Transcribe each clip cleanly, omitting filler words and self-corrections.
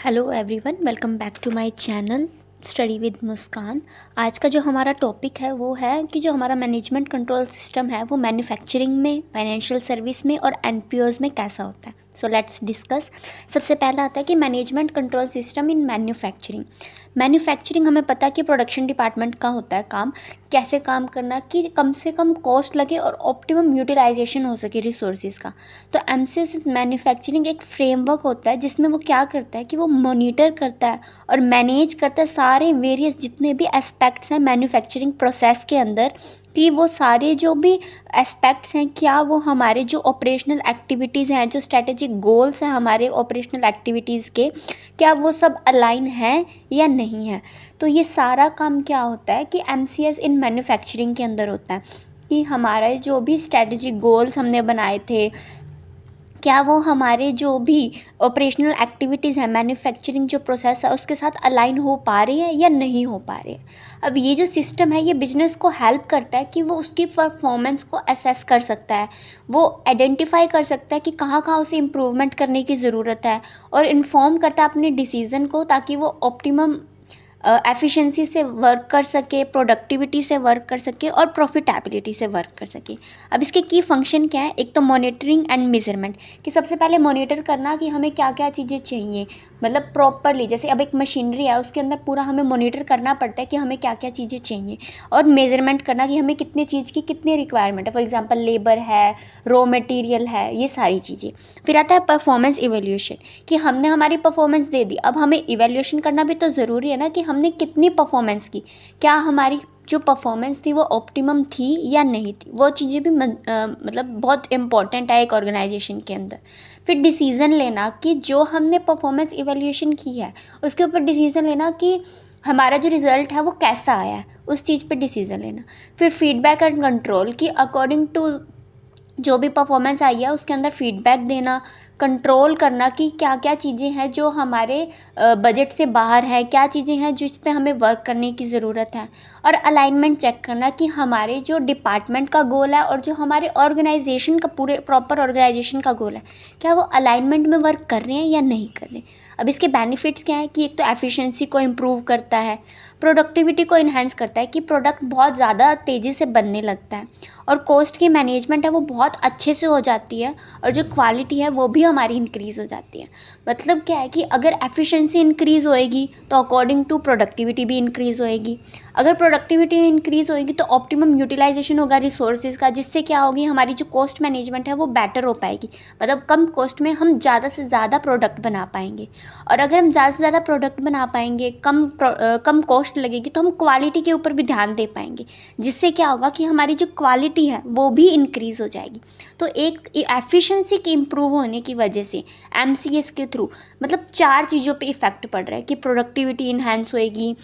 Hello everyone, welcome back to my channel study with Muskan. आज का जो हमारा टॉपिक है वो है कि जो हमारा मैनेजमेंट कंट्रोल सिस्टम है वो मैन्युफैक्चरिंग में, फाइनेंशियल सर्विस में और एनपीओज़ में कैसा होता है। So let's discuss. सबसे पहला आता है कि management control system in manufacturing हमें पता है कि प्रोडक्शन डिपार्टमेंट का होता है काम, कैसे काम करना कि कम से कम कॉस्ट लगे और ऑप्टिमम यूटिलाइजेशन हो सके रिसोर्सेज का। तो एमसीएस मैन्युफैक्चरिंग एक फ्रेमवर्क होता है जिसमें वो क्या करता है कि वो मॉनिटर करता है और मैनेज करता है सारे वेरियस जितने भी एस्पेक्ट्स हैं मैन्युफैक्चरिंग प्रोसेस के अंदर, कि वो सारे जो भी एस्पेक्ट्स हैं क्या वो हमारे जो ऑपरेशनल एक्टिविटीज़ हैं, जो स्ट्रेटेजिक गोल्स हैं हमारे ऑपरेशनल एक्टिविटीज़ के, क्या वो सब अलाइन हैं या नहीं है। तो ये सारा काम क्या होता है कि एमसीएस इन मैन्युफैक्चरिंग के अंदर होता है कि हमारे जो भी स्ट्रेटेजिक गोल्स हमने बनाए थे, क्या वो हमारे जो भी ऑपरेशनल एक्टिविटीज़ हैं, मैन्युफैक्चरिंग जो प्रोसेस है उसके साथ अलाइन हो पा रही है या नहीं हो पा रही है। अब ये जो सिस्टम है ये बिजनेस को हेल्प करता है कि वो उसकी परफॉर्मेंस को असेस कर सकता है, वो आइडेंटिफाई कर सकता है कि कहाँ कहाँ उसे इम्प्रूवमेंट करने की ज़रूरत है, और इन्फॉर्म करता है अपने डिसीज़न को ताकि वो ऑप्टिमम एफिशिएंसी से वर्क कर सके, प्रोडक्टिविटी से वर्क कर सके और प्रॉफिटेबिलिटी से वर्क कर सके। अब इसके की फंक्शन क्या है? एक तो मॉनिटरिंग एंड मेजरमेंट, कि सबसे पहले मॉनिटर करना कि हमें क्या क्या चीज़ें चाहिए, मतलब प्रॉपरली, जैसे अब एक मशीनरी है उसके अंदर पूरा हमें मॉनिटर करना पड़ता है कि हमें क्या क्या चीज़ें चाहिए, और मेजरमेंट करना कि हमें कितने चीज़ की कितनी रिक्वायरमेंट है, फॉर एग्जांपल लेबर है, रॉ मटेरियल है, ये सारी चीज़ें। फिर आता है परफॉर्मेंस इवैल्यूएशन, कि हमने हमारी परफॉर्मेंस दे दी, अब हमें इवैल्यूएशन करना भी तो ज़रूरी है ना कि हमने कितनी परफॉर्मेंस की, क्या हमारी जो परफॉर्मेंस थी वो ऑप्टिमम थी या नहीं थी। वो चीज़ें भी मतलब बहुत इम्पॉर्टेंट है एक ऑर्गेनाइजेशन के अंदर। फिर डिसीज़न लेना कि जो हमने परफॉर्मेंस इवैल्यूएशन की है उसके ऊपर डिसीज़न लेना कि हमारा जो रिज़ल्ट है वो कैसा आया है, उस चीज़ पे डिसीज़न लेना। फिर फीडबैक एंड कंट्रोल, कि अकॉर्डिंग टू जो भी परफॉर्मेंस आई है उसके अंदर फीडबैक देना, कंट्रोल करना कि क्या क्या चीज़ें हैं जो हमारे बजट से बाहर है, क्या चीज़ें हैं जिस पे हमें वर्क करने की ज़रूरत है, और अलाइनमेंट चेक करना कि हमारे जो डिपार्टमेंट का गोल है और जो हमारे ऑर्गेनाइजेशन का पूरे प्रॉपर ऑर्गेनाइजेशन का गोल है क्या वो अलाइनमेंट में वर्क कर रहे हैं या नहीं कर रहे। अब इसके बेनिफिट्स क्या है कि एक तो एफिशिएंसी को इम्प्रूव करता है, प्रोडक्टिविटी को इन्हांस करता है कि प्रोडक्ट बहुत ज़्यादा तेज़ी से बनने लगता है, और कॉस्ट की मैनेजमेंट है वो बहुत अच्छे से हो जाती है, और जो क्वालिटी है वो भी हमारी इंक्रीज़ हो जाती है। मतलब क्या है कि अगर एफिशिएंसी इंक्रीज़ होएगी तो अकॉर्डिंग टू प्रोडक्टिविटी भी इंक्रीज़ होएगी, अगर प्रोडक्टिविटी इंक्रीज़ होएगी तो ऑप्टिमम यूटिलाइजेशन होगा रिसोर्सेज का, जिससे क्या होगी हमारी जो कॉस्ट मैनेजमेंट है वो बेटर हो पाएगी, मतलब कम कॉस्ट में हम ज़्यादा से ज़्यादा प्रोडक्ट बना पाएंगे। और अगर हम ज़्यादा से ज़्यादा प्रोडक्ट बना पाएंगे, कम कॉस्ट लगेगी, तो हम क्वालिटी के ऊपर भी ध्यान दे पाएंगे, जिससे क्या होगा कि हमारी जो क्वालिटी है वो भी इंक्रीज़ हो जाएगी। तो एक एफिशिएंसी की इम्प्रूव होने की वजह से एमसीएस के थ्रू मतलब 4 चीज़ों पे इफेक्ट पड़ रहा है कि प्रोडक्टिविटी इन्हांस होएगी,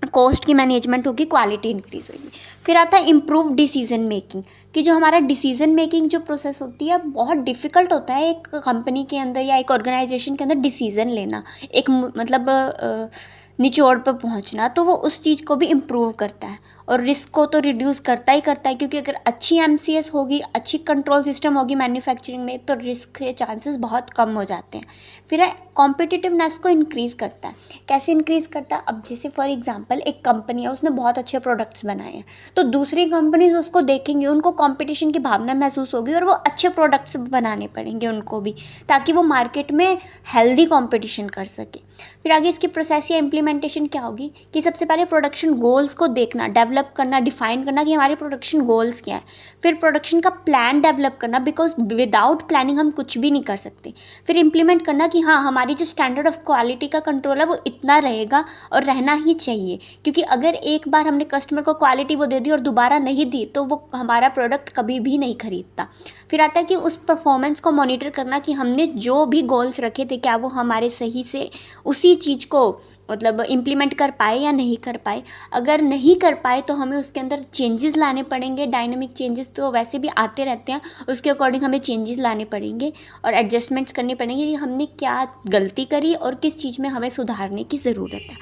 कॉस्ट की मैनेजमेंट होगी, क्वालिटी इंक्रीज होगी। फिर आता है इम्प्रूव डिसीजन मेकिंग, कि जो हमारा डिसीजन मेकिंग जो प्रोसेस होती है बहुत डिफ़िकल्ट होता है एक कंपनी के अंदर या एक ऑर्गेनाइजेशन के अंदर डिसीजन लेना, एक मतलब निचोड़ पर पहुंचना, तो वो उस चीज़ को भी इम्प्रूव करता है और रिस्क को तो रिड्यूस करता है, क्योंकि अगर अच्छी एमसीएस होगी, अच्छी कंट्रोल सिस्टम होगी मैन्युफैक्चरिंग में, तो रिस्क के चांसेस बहुत कम हो जाते हैं। फिर है कॉम्पिटिटिवनेस को इंक्रीज़ करता है। कैसे इंक्रीज़ करता है? अब जैसे फॉर एग्जांपल एक कंपनी है, उसने बहुत अच्छे प्रोडक्ट्स बनाए हैं, तो दूसरी कंपनीज उसको देखेंगे, उनको कंपटीशन की भावना महसूस होगी और वो अच्छे प्रोडक्ट्स बनाने पड़ेंगे उनको भी, ताकि वो मार्केट में हेल्दी कॉम्पिटिशन कर सके। फिर आगे इसकी प्रोसेस या इम्प्लीमेंटेशन क्या होगी कि सबसे पहले प्रोडक्शन गोल्स को देखना, डेवलप करना, डिफाइन करना कि हमारे प्रोडक्शन गोल्स क्या है। फिर प्रोडक्शन का प्लान डेवलप करना, बिकॉज विदाउट प्लानिंग हम कुछ भी नहीं कर सकते। फिर इम्प्लीमेंट करना कि हाँ, हमारी जो स्टैंडर्ड ऑफ क्वालिटी का कंट्रोल है वो इतना रहेगा और रहना ही चाहिए, क्योंकि अगर एक बार हमने कस्टमर को क्वालिटी वो दे दी और दोबारा नहीं दी तो वो हमारा प्रोडक्ट कभी भी नहीं खरीदता। फिर आता है कि उस परफॉर्मेंस को मॉनिटर करना कि हमने जो भी गोल्स रखे थे क्या वो हमारे सही से उसी चीज़ को मतलब इम्प्लीमेंट कर पाए या नहीं कर पाए। अगर नहीं कर पाए तो हमें उसके अंदर चेंजेस लाने पड़ेंगे, डायनामिक चेंजेस तो वैसे भी आते रहते हैं, उसके अकॉर्डिंग हमें चेंजेस लाने पड़ेंगे और एडजस्टमेंट्स करने पड़ेंगे कि हमने क्या गलती करी और किस चीज़ में हमें सुधारने की ज़रूरत है।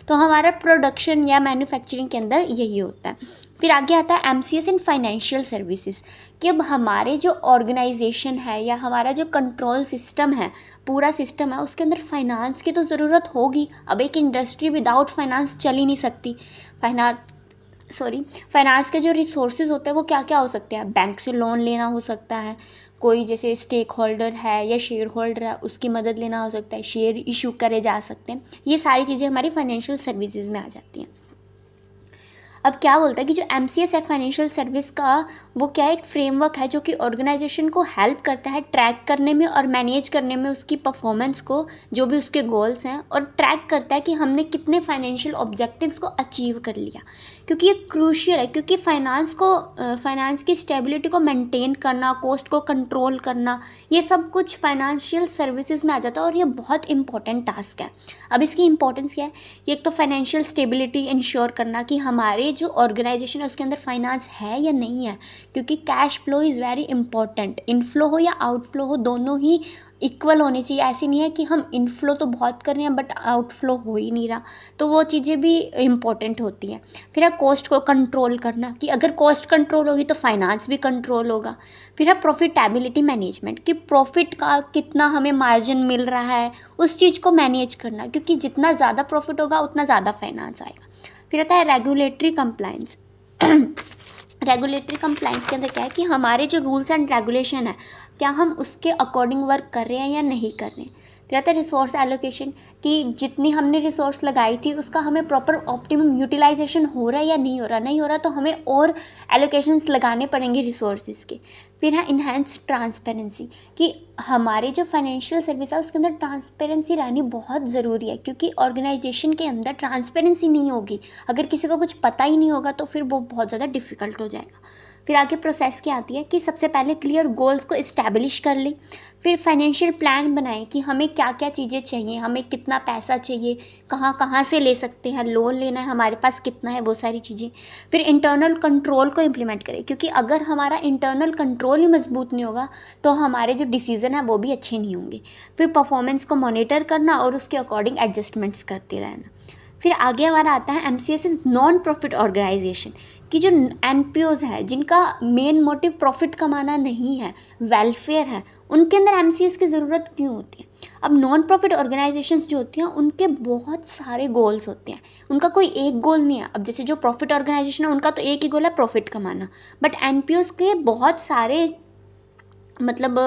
तो हमारा प्रोडक्शन या मैन्युफैक्चरिंग के अंदर यही होता है। फिर आगे आता है MCS इन फाइनेंशियल सर्विसेज, कि अब हमारे जो ऑर्गेनाइजेशन है या हमारा जो कंट्रोल सिस्टम है, पूरा सिस्टम है, उसके अंदर फाइनेंस की तो ज़रूरत होगी। अब एक इंडस्ट्री विदाउट फाइनेंस चल ही नहीं सकती। फाइनेंस के जो रिसोर्सेज होते हैं वो क्या क्या हो सकते हैं? बैंक से लोन लेना हो सकता है, कोई जैसे स्टेक होल्डर है या शेयर होल्डर है उसकी मदद लेना हो सकता है, शेयर इशू करे जा सकते हैं। ये सारी चीज़ें हमारी फाइनेंशियल सर्विसेज में आ जाती हैं। अब क्या बोलता है कि जो MCS है फाइनेंशियल सर्विस का, वो क्या एक फ्रेमवर्क है जो कि ऑर्गेनाइजेशन को हेल्प करता है ट्रैक करने में और मैनेज करने में उसकी परफॉर्मेंस को, जो भी उसके गोल्स हैं, और ट्रैक करता है कि हमने कितने फाइनेंशियल ऑब्जेक्टिव्स को अचीव कर लिया। क्योंकि ये क्रूशियल है, क्योंकि फाइनेंस की स्टेबिलिटी को मेंटेन करना, कॉस्ट को कंट्रोल करना, ये सब कुछ फाइनेंशियल सर्विसेज में आ जाता है और ये बहुत इंपॉर्टेंट टास्क है। अब इसकी इंपॉर्टेंस क्या है? ये एक तो फाइनेंशियल स्टेबिलिटी इंश्योर करना कि हमारे जो ऑर्गेनाइजेशन है उसके अंदर फाइनेंस है या नहीं है, क्योंकि cash flow is very important. Inflow हो या आउटफ्लो हो, दोनों ही इक्वल होनी चाहिए। ऐसी नहीं है कि हम इनफ्लो तो बहुत कर रहे हैं बट आउटफ्लो हो ही नहीं रहा, तो वो चीज़ें भी इम्पॉर्टेंट होती हैं। फिर है कॉस्ट को कंट्रोल करना, कि अगर कॉस्ट कंट्रोल होगी तो फाइनेंस भी कंट्रोल होगा। फिर है प्रॉफिटेबिलिटी मैनेजमेंट, कि प्रॉफिट का कितना हमें मार्जिन मिल रहा है उस चीज़ को मैनेज करना, क्योंकि जितना ज़्यादा प्रॉफिट होगा उतना ज़्यादा फाइनेंस आएगा। फिर आता है रेगुलेटरी कंप्लायंस। रेगुलेटरी कंप्लायंस के अंदर क्या है कि हमारे जो रूल्स एंड रेगुलेशन है, क्या हम उसके अकॉर्डिंग वर्क कर रहे हैं या नहीं कर रहे हैं। फिर आता है रिसोर्स एलोकेशन, कि जितनी हमने रिसोर्स लगाई थी उसका हमें प्रॉपर ऑप्टिमम यूटिलाइजेशन हो रहा है या नहीं हो रहा तो हमें और एलोकेशंस लगाने पड़ेंगे रिसोर्सेज के। फिर है इन्हेंस ट्रांसपेरेंसी, कि हमारे जो फाइनेंशियल सर्विस है उसके अंदर ट्रांसपेरेंसी रहनी बहुत ज़रूरी है, क्योंकि ऑर्गेनाइजेशन के अंदर ट्रांसपेरेंसी नहीं होगी, अगर किसी को कुछ पता ही नहीं होगा तो फिर वो बहुत ज़्यादा डिफ़िकल्ट हो जाएगा। फिर आगे प्रोसेस क्या आती है कि सबसे पहले क्लियर गोल्स को इस्टेब्लिश कर लें, फिर फाइनेंशियल प्लान बनाएं कि हमें क्या क्या चीज़ें चाहिए, हमें कितना पैसा चाहिए, कहाँ कहाँ से ले सकते हैं, लोन लेना है, हमारे पास कितना है, वो सारी चीज़ें। फिर इंटरनल कंट्रोल को इम्प्लीमेंट करें, क्योंकि अगर हमारा इंटरनल कंट्रोल ही मजबूत नहीं होगा तो हमारे जो डिसीज़न है वो भी अच्छे नहीं होंगे। फिर परफॉर्मेंस को मॉनिटर करना और उसके अकॉर्डिंग एडजस्टमेंट्स करते रहना। फिर आगे हमारा आता है MCS is non profit organisation, कि जो NPOs है जिनका मेन मोटिव प्रॉफिट कमाना नहीं है, वेलफेयर है, उनके अंदर MCS की ज़रूरत क्यों होती है? अब नॉन प्रॉफिट ऑर्गेनाइजेशंस जो होती हैं उनके बहुत सारे गोल्स होते हैं, उनका कोई एक गोल नहीं है। अब जैसे जो प्रॉफिट ऑर्गेनाइजेशन है उनका तो एक ही गोल है, प्रॉफिट कमाना, बट NPOs के बहुत सारे मतलब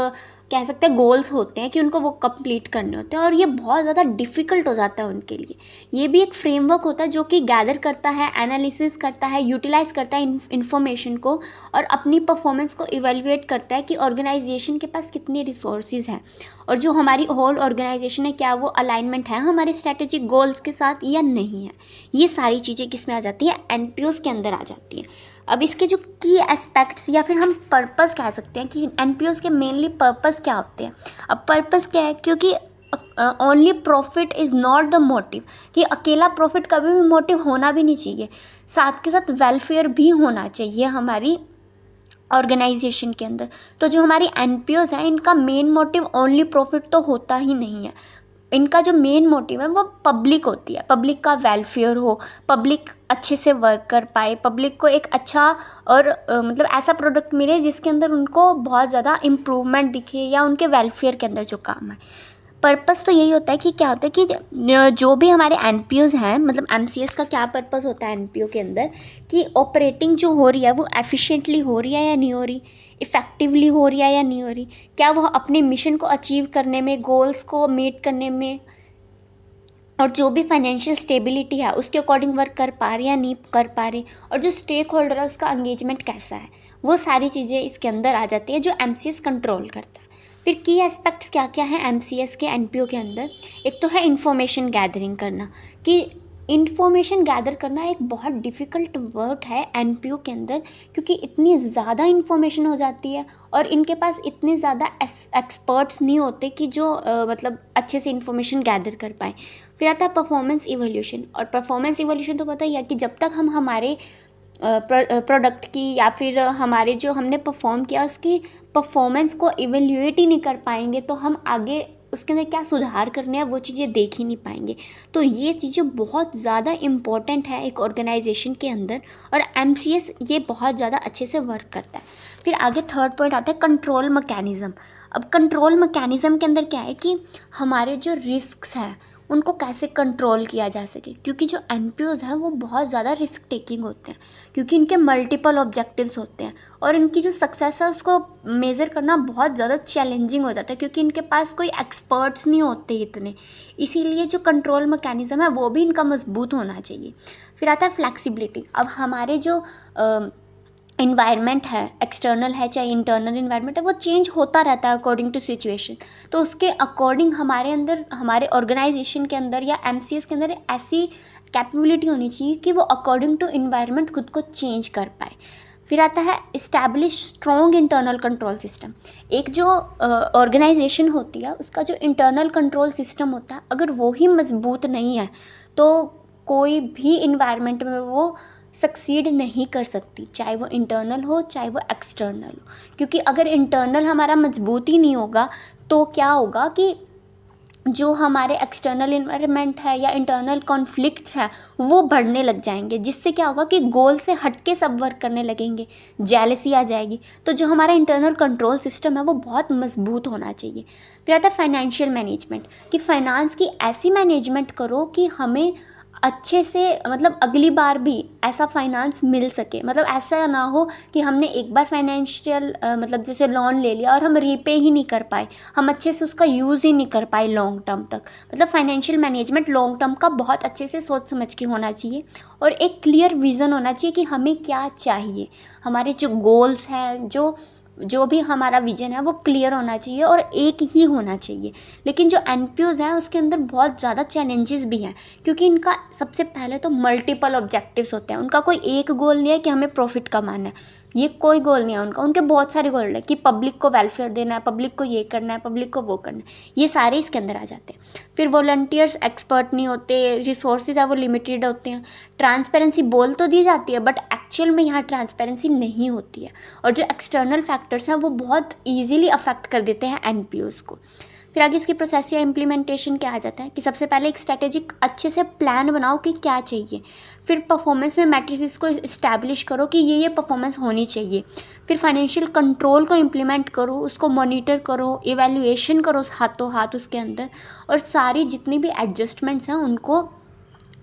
कह सकते हैं गोल्स होते हैं कि उनको वो कंप्लीट करने होते हैं, और ये बहुत ज़्यादा डिफ़िकल्ट हो जाता है उनके लिए। ये भी एक फ्रेमवर्क होता है जो कि गैदर करता है, एनालिसिस करता है, यूटिलाइज़ करता है इन्फॉर्मेशन को, और अपनी परफॉर्मेंस को इवेलुएट करता है कि ऑर्गेनाइजेशन के पास कितने रिसोर्सेज हैं, और जो हमारी होल ऑर्गेनाइजेशन है क्या वो अलाइनमेंट है हमारे स्ट्रेटेजिक गोल्स के साथ या नहीं है। ये सारी चीज़ें किस में आ जाती हैं? NPOs के अंदर आ जाती हैं। अब इसके जो की एस्पेक्ट्स या फिर हम पर्पस कह सकते हैं कि NPOs के मेनली पर्पस क्या होते हैं। अब पर्पस क्या है? क्योंकि only profit is not the motive, कि अकेला प्रॉफिट कभी भी मोटिव होना भी नहीं चाहिए, साथ के साथ वेलफेयर भी होना चाहिए हमारी ऑर्गेनाइजेशन के अंदर। तो जो हमारी NPOs हैं इनका मेन मोटिव ओनली प्रॉफिट तो होता ही नहीं है, इनका जो मेन मोटिव है वो पब्लिक होती है, पब्लिक का वेलफेयर हो, पब्लिक अच्छे से वर्क कर पाए, पब्लिक को एक अच्छा और मतलब ऐसा प्रोडक्ट मिले जिसके अंदर उनको बहुत ज़्यादा इम्प्रूवमेंट दिखे या उनके वेलफेयर के अंदर जो काम है। पर्पस तो यही होता है कि क्या होता है कि जो भी हमारे NPOs हैं, मतलब MCS का क्या पर्पस होता है NPO के अंदर, कि ऑपरेटिंग जो हो रही है वो एफिशिएंटली हो रही है या नहीं हो रही, इफ़ेक्टिवली हो रही है या नहीं हो रही, क्या वो अपने मिशन को अचीव करने में, गोल्स को मीट करने में, और जो भी फाइनेंशियल स्टेबिलिटी है उसके अकॉर्डिंग वर्क कर पा रहे या नहीं कर पा रहे, और जो स्टेक होल्डर है उसका एंगेजमेंट कैसा है, वो सारी चीज़ें इसके अंदर आ जाती है जो MCS कंट्रोल करता है। फिर की एस्पेक्ट्स क्या क्या हैं MCS के NPO के अंदर? एक तो है इन्फॉर्मेशन गैदरिंग करना, कि इन्फॉर्मेशन गैदर करना एक बहुत डिफ़िकल्ट वर्क है NPO के अंदर, क्योंकि इतनी ज़्यादा इन्फॉर्मेशन हो जाती है और इनके पास इतने ज़्यादा एक्सपर्ट्स नहीं होते कि जो मतलब अच्छे से इन्फॉर्मेशन गैदर कर पाएँ। फिर आता है परफॉर्मेंस इवोल्यूशन, और परफॉर्मेंस इवोल्यूशन तो पता ही है कि जब तक हम हमारे प्रोडक्ट की या फिर हमारे जो हमने परफॉर्म किया उसकी परफॉर्मेंस को इवेल्यूएट ही नहीं कर पाएंगे तो हम आगे उसके अंदर क्या सुधार करने हैं वो चीज़ें देख ही नहीं पाएंगे। तो ये चीज़ें बहुत ज़्यादा इम्पॉर्टेंट है एक ऑर्गेनाइजेशन के अंदर, और MCS ये बहुत ज़्यादा अच्छे से वर्क करता है। फिर आगे थर्ड पॉइंट आता है कंट्रोल मैकेनिज़्म। अब कंट्रोल मैकेनिज़्म के अंदर क्या है कि हमारे जो रिस्क्स हैं उनको कैसे कंट्रोल किया जा सके, क्योंकि जो NPOs हैं वो बहुत ज़्यादा रिस्क टेकिंग होते हैं, क्योंकि इनके मल्टीपल ऑब्जेक्टिव्स होते हैं और इनकी जो सक्सेस है उसको मेज़र करना बहुत ज़्यादा चैलेंजिंग हो जाता है, क्योंकि इनके पास कोई एक्सपर्ट्स नहीं होते इतने। इसीलिए जो कंट्रोल मैकेनिज़्म है वो भी इनका मजबूत होना चाहिए। फिर आता है फ्लैक्सिबिलिटी। अब हमारे जो इन्वायरमेंट है, एक्सटर्नल है चाहे इंटरनल इन्वायरमेंट है, वो चेंज होता रहता है अकॉर्डिंग टू सिचुएशन। तो उसके अकॉर्डिंग हमारे अंदर, हमारे ऑर्गेनाइजेशन के अंदर या MCS के अंदर ऐसी कैपेबिलिटी होनी चाहिए कि वो अकॉर्डिंग टू इन्वायरमेंट खुद को चेंज कर पाए। फिर आता है establish strong internal control system. एक जो ऑर्गेनाइजेशन होती है उसका जो इंटरनल कंट्रोल सिस्टम होता है, अगर वो ही मजबूत नहीं है तो कोई भी इन्वायरमेंट में वो सक्सीड नहीं कर सकती, चाहे वो इंटरनल हो चाहे वो एक्सटर्नल हो। क्योंकि अगर इंटरनल हमारा मजबूत ही नहीं होगा तो क्या होगा कि जो हमारे एक्सटर्नल इन्वायरमेंट है या इंटरनल कॉन्फ्लिक्ट्स हैं वो बढ़ने लग जाएंगे, जिससे क्या होगा कि गोल से हटके सब वर्क करने लगेंगे, जेलसी आ जाएगी। तो जो हमारा इंटरनल कंट्रोल सिस्टम है वो बहुत मजबूत होना चाहिए। फिर आता है फाइनेंशियल मैनेजमेंट, कि फाइनेंस की ऐसी मैनेजमेंट करो कि हमें अच्छे से, मतलब अगली बार भी ऐसा फाइनेंस मिल सके। मतलब ऐसा ना हो कि हमने एक बार फाइनेंशियल मतलब जैसे लोन ले लिया और हम रीपे ही नहीं कर पाए, हम अच्छे से उसका यूज़ ही नहीं कर पाए लॉन्ग टर्म तक। मतलब फाइनेंशियल मैनेजमेंट लॉन्ग टर्म का बहुत अच्छे से सोच समझ के होना चाहिए, और एक क्लियर विज़न होना चाहिए कि हमें क्या चाहिए। हमारे जो गोल्स हैं, जो भी हमारा विजन है वो क्लियर होना चाहिए और एक ही होना चाहिए। लेकिन जो NPOs हैं उसके अंदर बहुत ज़्यादा चैलेंजेस भी हैं, क्योंकि इनका सबसे पहले तो मल्टीपल ऑब्जेक्टिव्स होते हैं। उनका कोई एक गोल नहीं है कि हमें प्रॉफिट कमाना है, ये कोई गोल नहीं है उनका। उनके बहुत सारे गोल है कि पब्लिक को वेलफेयर देना है, पब्लिक को ये करना है, पब्लिक को वो करना है, ये सारे इसके अंदर आ जाते हैं। फिर वॉलंटियर्स एक्सपर्ट नहीं होते, रिसोर्सेज है वो लिमिटेड होते हैं। ट्रांसपेरेंसी बोल तो दी जाती है बट एक्चुअल में यहाँ ट्रांसपेरेंसी नहीं होती है, और जो एक्सटर्नल फैक्टर्स हैं वो बहुत ईजीली अफेक्ट कर देते हैं NPOs को। फिर आगे इसकी प्रोसेस या इम्प्लीमेंटेशन क्या आ जाता है कि सबसे पहले एक स्ट्रेटेजिक अच्छे से प्लान बनाओ कि क्या चाहिए। फिर परफॉर्मेंस में मैट्रिसेस को इस्टेब्लिश करो कि ये परफॉर्मेंस होनी चाहिए। फिर फाइनेंशियल कंट्रोल को इम्प्लीमेंट करो, उसको मॉनिटर करो, इवैल्यूएशन करो हाथों हाथ उसके अंदर, और सारी जितनी भी एडजस्टमेंट्स हैं उनको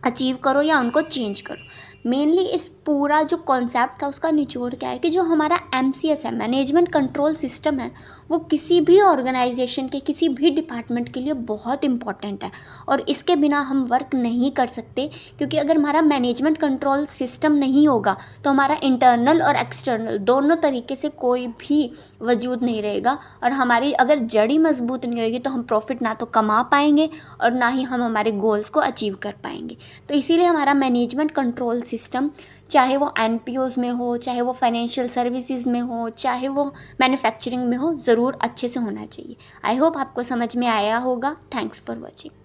अचीव करो या उनको चेंज करो। मेनली इस पूरा जो कॉन्सेप्ट था उसका निचोड़ क्या है कि जो हमारा MCS है, मैनेजमेंट कंट्रोल सिस्टम है, वो किसी भी ऑर्गेनाइजेशन के, किसी भी डिपार्टमेंट के लिए बहुत इंपॉर्टेंट है, और इसके बिना हम वर्क नहीं कर सकते। क्योंकि अगर हमारा मैनेजमेंट कंट्रोल सिस्टम नहीं होगा तो हमारा इंटरनल और एक्सटर्नल दोनों तरीके से कोई भी वजूद नहीं रहेगा, और हमारी अगर जड़ ही मजबूत नहीं रहेगी तो हम प्रॉफिट ना तो कमा पाएंगे और ना ही हम हमारे गोल्स को अचीव कर पाएंगे। तो इसीलिए हमारा मैनेजमेंट कंट्रोल सिस्टम, चाहे वो NPOs में हो, चाहे वो फाइनेंशियल सर्विसेज में हो, चाहे वो मैन्युफैक्चरिंग में हो, ज़रूर अच्छे से होना चाहिए। आई होप आपको समझ में आया होगा। Thanks for watching.